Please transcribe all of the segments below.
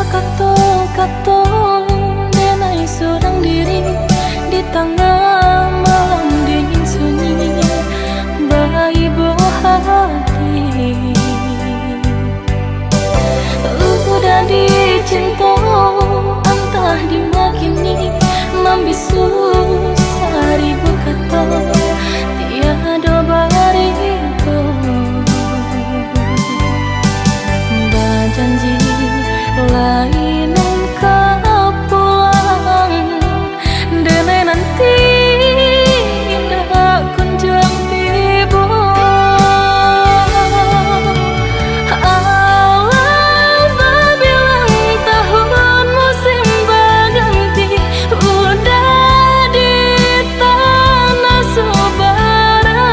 Kato denai seorang diri di tengah malam dingin sunyi, bayi buah hati. Udah dicinta entah dimakini, membisu seribu kata tiada barito. Berjanji lain engkau pulang, denai nanti indah kunjung tiba. Alam berbilang tahun musim berganti, udah di tanah sebarang.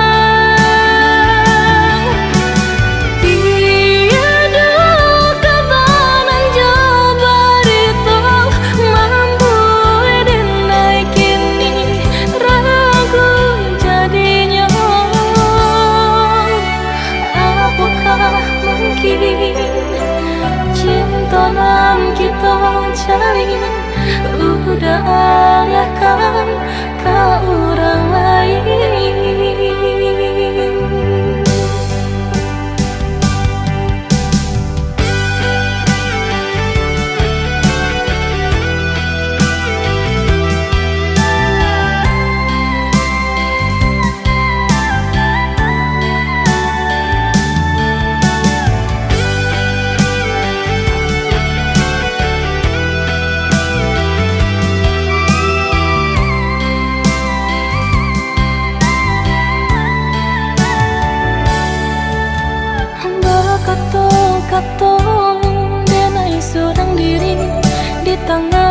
Tiada kabanan jauh barito, mampu denai kini ragu jadinya. Apakah mungkin cinta yang kita jalin udah alihkan ke orang lain? Kato denai seorang diri di tengah